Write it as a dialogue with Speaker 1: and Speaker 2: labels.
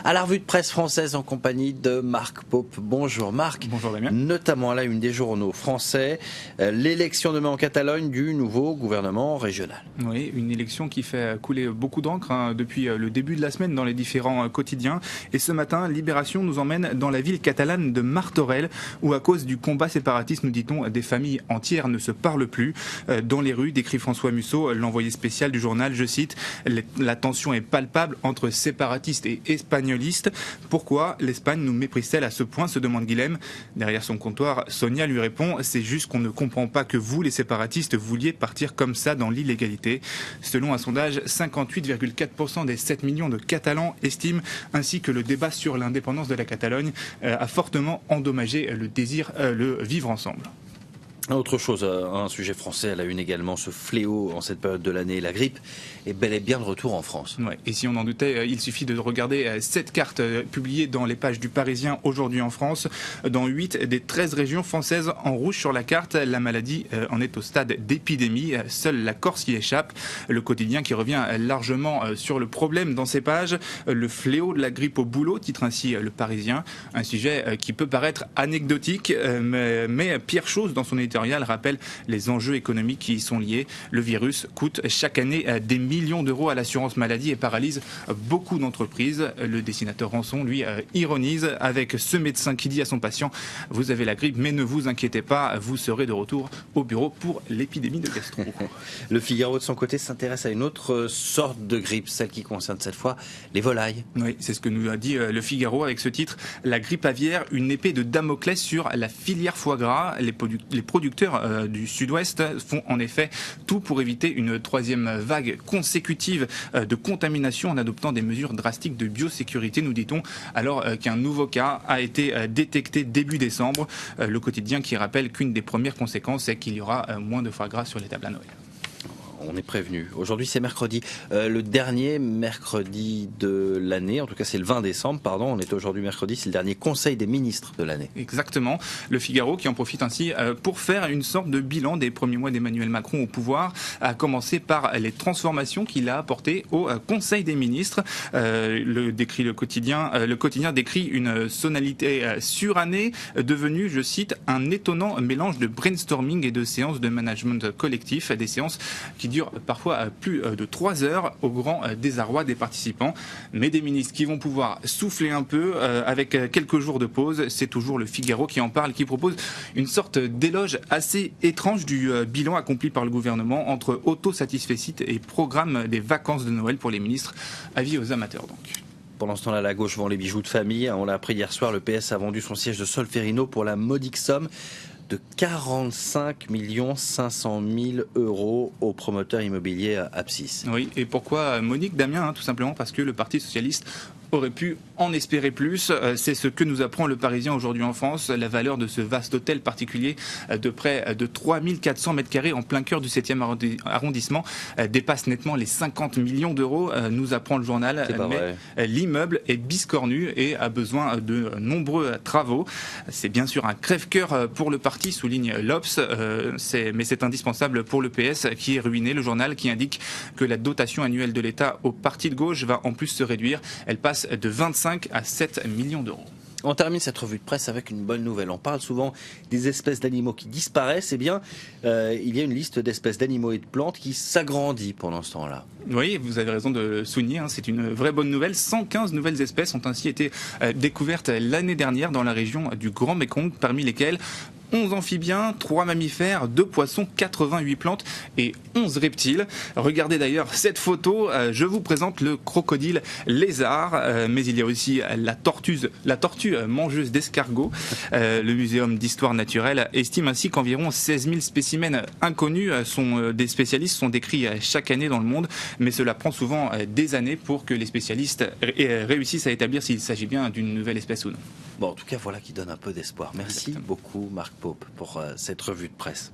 Speaker 1: À la revue de presse française en compagnie de Marc Pope. Bonjour Marc.
Speaker 2: Bonjour Damien.
Speaker 1: Notamment à la une des journaux français, l'élection demain en Catalogne du nouveau gouvernement régional.
Speaker 2: Oui, une élection qui fait couler beaucoup d'encre depuis le début de la semaine dans les différents quotidiens. Et ce matin, Libération nous emmène dans la ville catalane de Martorell, où à cause du combat séparatiste, nous dit-on, des familles entières ne se parlent plus. Dans les rues, décrit François Musso, l'envoyé spécial du journal, je cite, la tension est palpable entre séparatistes et espagnolistes. Pourquoi l'Espagne nous méprise-t-elle à ce point, se demande Guilhem. Derrière son comptoir, Sonia lui répond, c'est juste qu'on ne comprend pas que vous, les séparatistes, vouliez partir comme ça dans l'illégalité. Selon un sondage, 58,4% des 7 millions de Catalans estiment ainsi que le débat sur l'indépendance de la Catalogne a fortement endommagé le désir, le vivre ensemble.
Speaker 1: Autre chose, un sujet français à la une également, ce fléau en cette période de l'année, la grippe, est bel et bien de retour en France.
Speaker 2: Ouais, et si on en doutait, il suffit de regarder cette carte publiée dans les pages du Parisien aujourd'hui en France. Dans 8 des 13 régions françaises en rouge sur la carte, la maladie en est au stade d'épidémie. Seule la Corse y échappe. Le quotidien qui revient largement sur le problème dans ses pages. Le fléau de la grippe au boulot, titre ainsi le Parisien. Un sujet qui peut paraître anecdotique, mais pire chose dans son éditorial rappelle les enjeux économiques qui y sont liés. Le virus coûte chaque année des millions d'euros à l'assurance maladie et paralyse beaucoup d'entreprises. Le dessinateur Rançon, lui, ironise avec ce médecin qui dit à son patient « Vous avez la grippe, mais ne vous inquiétez pas, vous serez de retour au bureau pour l'épidémie de gastro. »
Speaker 1: Le Figaro, de son côté, s'intéresse à une autre sorte de grippe, celle qui concerne cette fois les volailles.
Speaker 2: Oui, c'est ce que nous a dit le Figaro avec ce titre « La grippe aviaire, une épée de Damoclès sur la filière foie gras ». Les producteurs du sud-ouest font en effet tout pour éviter une troisième vague consécutive de contamination en adoptant des mesures drastiques de biosécurité, nous dit-on, alors qu'un nouveau cas a été détecté début décembre. Le quotidien qui rappelle qu'une des premières conséquences est qu'il y aura moins de foie gras sur les tables à Noël.
Speaker 1: On est prévenu. Aujourd'hui, c'est mercredi. Le dernier mercredi de l'année, en tout cas c'est le 20 décembre, pardon, on est aujourd'hui mercredi, c'est le dernier conseil des ministres de l'année.
Speaker 2: Exactement. Le Figaro qui en profite ainsi pour faire une sorte de bilan des premiers mois d'Emmanuel Macron au pouvoir, à commencer par les transformations qu'il a apportées au conseil des ministres. Le quotidien décrit une sonalité surannée devenue, je cite, un étonnant mélange de brainstorming et de séances de management collectif, des séances qui dure parfois plus de 3 heures au grand désarroi des participants. Mais des ministres qui vont pouvoir souffler un peu avec quelques jours de pause. C'est toujours le Figaro qui en parle, qui propose une sorte d'éloge assez étrange du bilan accompli par le gouvernement entre autosatisfecit et programme des vacances de Noël pour les ministres. Avis aux amateurs donc.
Speaker 1: Pendant ce temps-là, la gauche vend les bijoux de famille. On l'a appris hier soir, le PS a vendu son siège de Solferino pour la modique somme de 45 500 000 € au promoteur immobilier Apsis.
Speaker 2: Oui, et pourquoi Monique, Damien, tout simplement parce que le Parti socialiste aurait pu en espérer plus. C'est ce que nous apprend le Parisien aujourd'hui en France. La valeur de ce vaste hôtel particulier de près de 3400 mètres carrés en plein cœur du 7e arrondissement dépasse nettement les 50 millions d'euros, nous apprend le journal. Mais l'immeuble est biscornu et a besoin de nombreux travaux. C'est bien sûr un crève-cœur pour le parti, souligne l'Obs, mais c'est indispensable pour le PS qui est ruiné. Le journal qui indique que la dotation annuelle de l'État au parti de gauche va en plus se réduire. Elle passe de 25 à 7 millions d'euros.
Speaker 1: On termine cette revue de presse avec une bonne nouvelle. On parle souvent des espèces d'animaux qui disparaissent. Eh bien, il y a une liste d'espèces d'animaux et de plantes qui s'agrandit pendant ce temps-là.
Speaker 2: Oui, vous avez raison de le souligner, c'est une vraie bonne nouvelle. 115 nouvelles espèces ont ainsi été découvertes l'année dernière dans la région du Grand Mékong, parmi lesquelles 11 amphibiens, 3 mammifères, 2 poissons, 88 plantes et 11 reptiles. Regardez d'ailleurs cette photo, je vous présente le crocodile lézard, mais il y a aussi la tortue mangeuse d'escargots. Le Muséum d'histoire naturelle estime ainsi qu'environ 16 000 spécimens inconnus des spécialistes sont décrits chaque année dans le monde, mais cela prend souvent des années pour que les spécialistes réussissent à établir s'il s'agit bien d'une nouvelle espèce ou non.
Speaker 1: Bon, en tout cas, voilà qui donne un peu d'espoir. Merci beaucoup, Marc Pope, pour cette revue de presse.